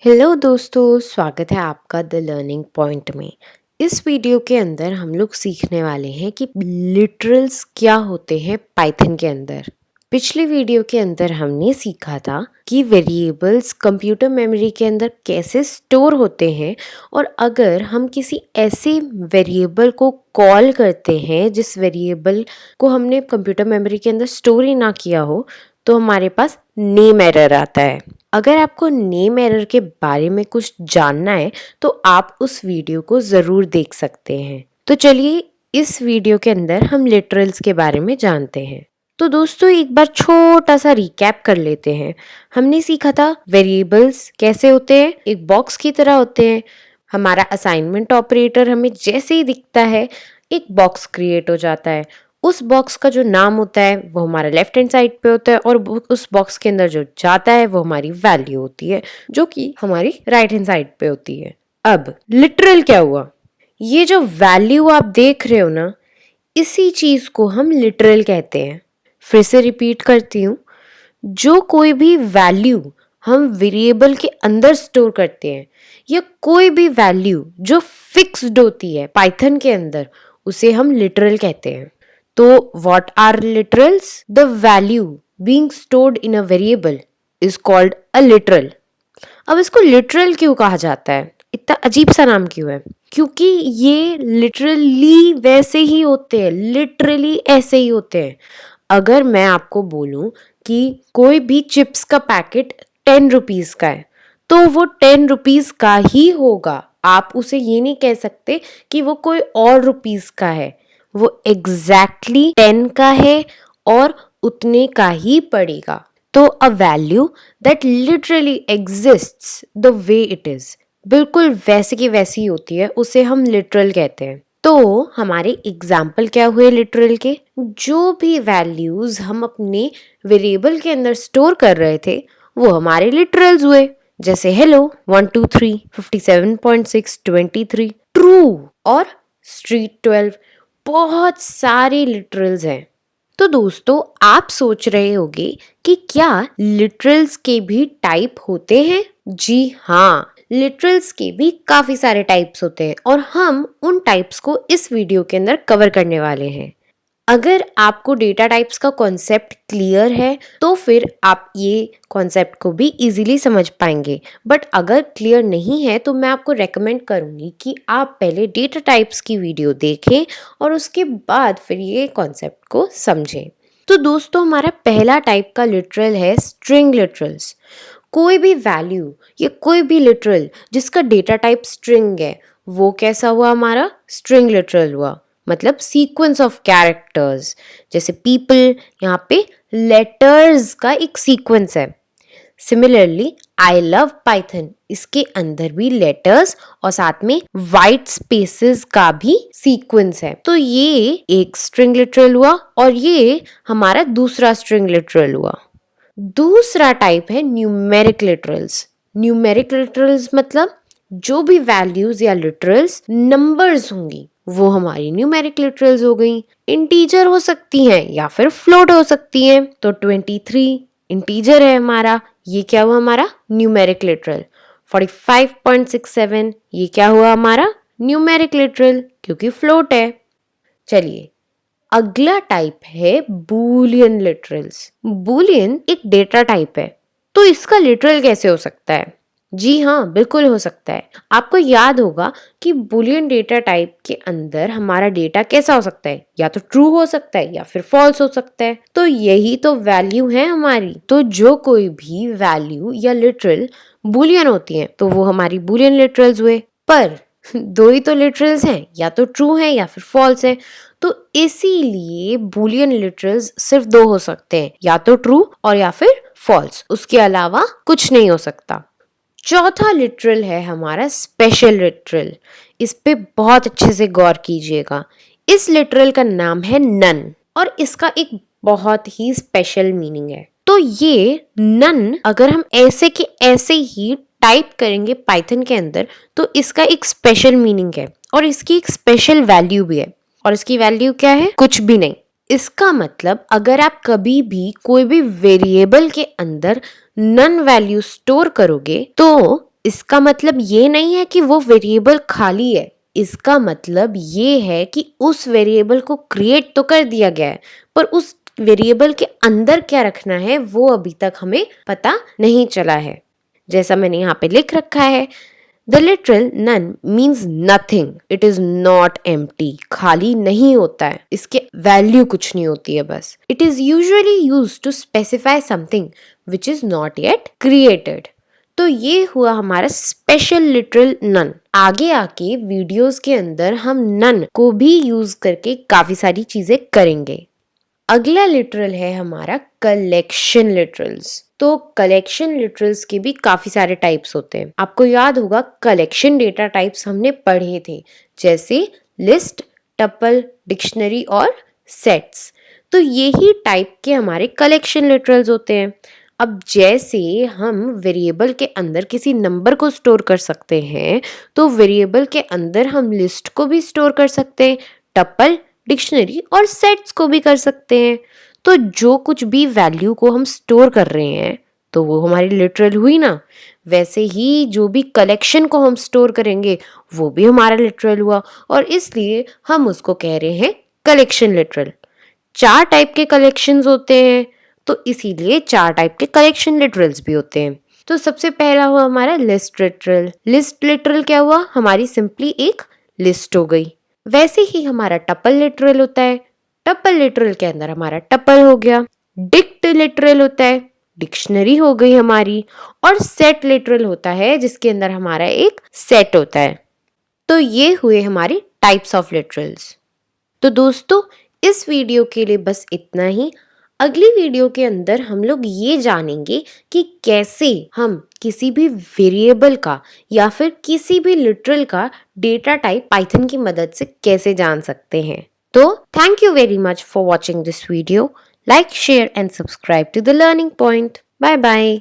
Hello दोस्तों, स्वागत है आपका द लर्निंग पॉइंट में। इस वीडियो के अंदर हम लोग सीखने वाले हैं कि लिटरल्स क्या होते हैं पाइथन के अंदर। पिछले वीडियो के अंदर हमने सीखा था कि वेरिएबल्स कंप्यूटर मेमोरी के अंदर कैसे स्टोर होते हैं, और अगर हम किसी ऐसे वेरिएबल को कॉल करते हैं जिस वेरिएबल को हमने कंप्यूटर मेमोरी के अंदर स्टोर ही ना किया हो, तो हमारे पास नेम एरर आता है। अगर आपको नेम एरर के बारे में कुछ जानना है तो आप उस वीडियो को ज़रूर देख सकते हैं। तो चलिए इस वीडियो के अंदर हम लिटरल्स के बारे में जानते हैं। तो दोस्तों एक बार छोटा सा रिकैप कर लेते हैं। हमने सीखा था वेरिएबल्स कैसे होते हैं, एक बॉक्स की तरह होते हैं। हमारा असाइनमेंट ऑपरेटर हमें जैसे ही दिखता है एक बॉक्स क्रिएट हो जाता है। उस बॉक्स का जो नाम होता है वो हमारा लेफ्ट हैंड साइड पे होता है, और उस बॉक्स के अंदर जो जाता है वो हमारी वैल्यू होती है जो कि हमारी राइट हैंड साइड पे होती है। अब लिटरल क्या हुआ? ये जो वैल्यू आप देख रहे हो ना, इसी चीज को हम लिटरल कहते हैं। फिर से रिपीट करती हूँ, जो कोई भी वैल्यू हम वेरिएबल के अंदर स्टोर करते हैं या कोई भी वैल्यू जो फिक्स्ड होती है पाइथन के अंदर, उसे हम लिटरल कहते हैं। तो what are literals? The value being stored in a variable is called a literal. अब इसको लिटरल क्यों कहा जाता है? इतना अजीब सा नाम क्यों है? क्योंकि ये लिटरली वैसे ही होते हैं, लिटरली ऐसे ही होते हैं। अगर मैं आपको बोलूं कि कोई भी चिप्स का पैकेट 10 रुपीज का है, तो वो 10 रुपीज का ही होगा। आप उसे ये नहीं कह सकते कि वो कोई और रुपीज का है। वो एग्जैक्टली 10 का है और उतने का ही पड़ेगा। तो a value that literally exists the way it is, बिल्कुल वैसे की वैसी होती है, उसे हम लिटरल कहते हैं। तो हमारे एग्जाम्पल क्या हुए लिटरल के? जो भी वैल्यूज हम अपने वेरिएबल के अंदर स्टोर कर रहे थे वो हमारे लिटरल्स हुए। जैसे हेलो 1 2 3 57.6 23 ट्रू, और स्ट्रीट 12। बहुत सारे लिटरल्स हैं। तो दोस्तों आप सोच रहे होंगे कि क्या लिटरल्स के भी टाइप होते हैं? जी हाँ, लिटरल्स के भी काफी सारे टाइप्स होते हैं, और हम उन टाइप्स को इस वीडियो के अंदर कवर करने वाले हैं। अगर आपको डेटा टाइप्स का कॉन्सेप्ट क्लियर है तो फिर आप ये कॉन्सेप्ट को भी इजीली समझ पाएंगे। बट अगर क्लियर नहीं है तो मैं आपको रेकमेंड करूँगी कि आप पहले डेटा टाइप्स की वीडियो देखें और उसके बाद फिर ये कॉन्सेप्ट को समझें। तो दोस्तों हमारा पहला टाइप का लिटरल है स्ट्रिंग लिटरल्स। कोई भी वैल्यू या कोई भी लिटरल जिसका डेटा टाइप स्ट्रिंग है वो कैसा हुआ? हमारा स्ट्रिंग लिटरल हुआ। मतलब सीक्वेंस ऑफ कैरेक्टर्स, जैसे पीपल, यहाँ पे लेटर्स का एक सीक्वेंस है। सिमिलरली आई लव पाइथन, इसके अंदर भी लेटर्स और साथ में वाइट स्पेसेस का भी सीक्वेंस है। तो ये एक स्ट्रिंग लिटरल हुआ और ये हमारा दूसरा स्ट्रिंग लिटरल हुआ। दूसरा टाइप है न्यूमेरिक लिटरल्स। न्यूमेरिक लिटरल्स मतलब जो भी वैल्यूज या लिटरल्स नंबर्स होंगी वो हमारी न्यूमेरिक लिटरल्स हो गई। इंटीजर हो सकती हैं या फिर फ्लोट हो सकती हैं। तो 23 इंटीजर है हमारा, ये क्या हुआ? हमारा न्यूमेरिक लिटरल। 45.67 ये क्या हुआ? हमारा न्यूमेरिक लिटरल, क्योंकि फ्लोट है। चलिए अगला टाइप है बूलियन लिटरल्स। बूलियन एक डेटा टाइप है, तो इसका लिटरल कैसे हो सकता है? जी हाँ, बिल्कुल हो सकता है। आपको याद होगा कि बूलियन डेटा टाइप के अंदर हमारा डेटा कैसा हो सकता है? या तो ट्रू हो सकता है या फिर फॉल्स हो सकता है। तो यही तो वैल्यू है हमारी। तो जो कोई भी वैल्यू या लिटरल बूलियन होती है तो वो हमारी बूलियन लिटरल्स हुए। पर दो ही तो लिटरल्स हैं, या तो ट्रू है या फिर फॉल्स है। तो इसीलिए बूलियन लिटरल्स सिर्फ दो हो सकते हैं, या तो ट्रू और या फिर फॉल्स। उसके अलावा कुछ नहीं हो सकता। चौथा लिटरल है हमारा स्पेशल लिटरल। इस पे बहुत अच्छे से गौर कीजिएगा। इस लिटरल का नाम है नन, और इसका एक बहुत ही स्पेशल मीनिंग है। तो ये नन अगर हम ऐसे के ऐसे ही टाइप करेंगे पाइथन के अंदर तो इसका एक स्पेशल मीनिंग है और इसकी एक स्पेशल वैल्यू भी है। और इसकी वैल्यू क्या है? कुछ भी नहीं। इसका मतलब अगर आप कभी भी कोई भी वेरिएबल के अंदर नन वैल्यू स्टोर करोगे तो इसका मतलब ये नहीं है कि वो वेरिएबल खाली है, इसका मतलब ये है कि उस वेरिएबल को क्रिएट तो कर दिया गया है, पर उस वेरिएबल के अंदर क्या रखना है वो अभी तक हमें पता नहीं चला है। जैसा मैंने यहाँ पे लिख रखा है, the literal none means nothing, it is not empty, खाली नहीं होता है, इसके वैल्यू कुछ नहीं होती है बस। It is usually used to specify something which is not yet created. तो ये हुआ हमारा स्पेशल लिटरल नन। आगे आके वीडियोस के अंदर हम नन को भी यूज करके काफी सारी चीजें करेंगे। अगला लिटरल है हमारा कलेक्शन लिटरल्स। तो कलेक्शन लिटरल्स के भी काफी सारे टाइप्स होते हैं। आपको याद होगा कलेक्शन डेटा टाइप्स हमने पढ़े थे, जैसे लिस्ट, टपल, डिक्शनरी और सेट्स। तो यही टाइप के हमारे कलेक्शन लिटरल्स होते हैं। अब जैसे हम वेरिएबल के अंदर किसी नंबर को स्टोर कर सकते हैं, तो वेरिएबल के अंदर हम लिस्ट को भी स्टोर कर सकते हैं, टपल, डिक्शनरी और सेट्स को भी कर सकते हैं। तो जो कुछ भी वैल्यू को हम स्टोर कर रहे हैं तो वो हमारी लिटरल हुई ना। वैसे ही जो भी कलेक्शन को हम स्टोर करेंगे वो भी हमारा लिटरल हुआ, और इसलिए हम उसको कह रहे हैं कलेक्शन लिटरल। 4 टाइप के कलेक्शंस होते हैं, तो इसीलिए 4 टाइप के कलेक्शन लिटरल्स भी होते हैं। तो सबसे पहला हुआ हमारा लिस्ट लिटरल। लिस्ट लिटरल क्या हुआ, हमारी सिंपली एक लिस्ट हो गई। वैसे ही हमारा टपल लिटरल होता है, टपल लिटरल के अंदर हमारा टपल हो गया। डिक्ट लिटरल होता है, डिक्शनरी हो गई हमारी। और सेट लिटरल होता है जिसके अंदर हमारा एक सेट होता है। तो ये हुए हमारे टाइप्स ऑफ लिटरल्स। तो दोस्तों इस वीडियो के लिए बस इतना ही। अगली वीडियो के अंदर हम लोग ये जानेंगे कि कैसे हम किसी भी वेरिएबल का या फिर किसी भी लिटरल का डेटा टाइप पाइथन की मदद से कैसे जान सकते हैं। तो thank you very much for watching this video. Like, share and subscribe to the Learning Point. Bye bye.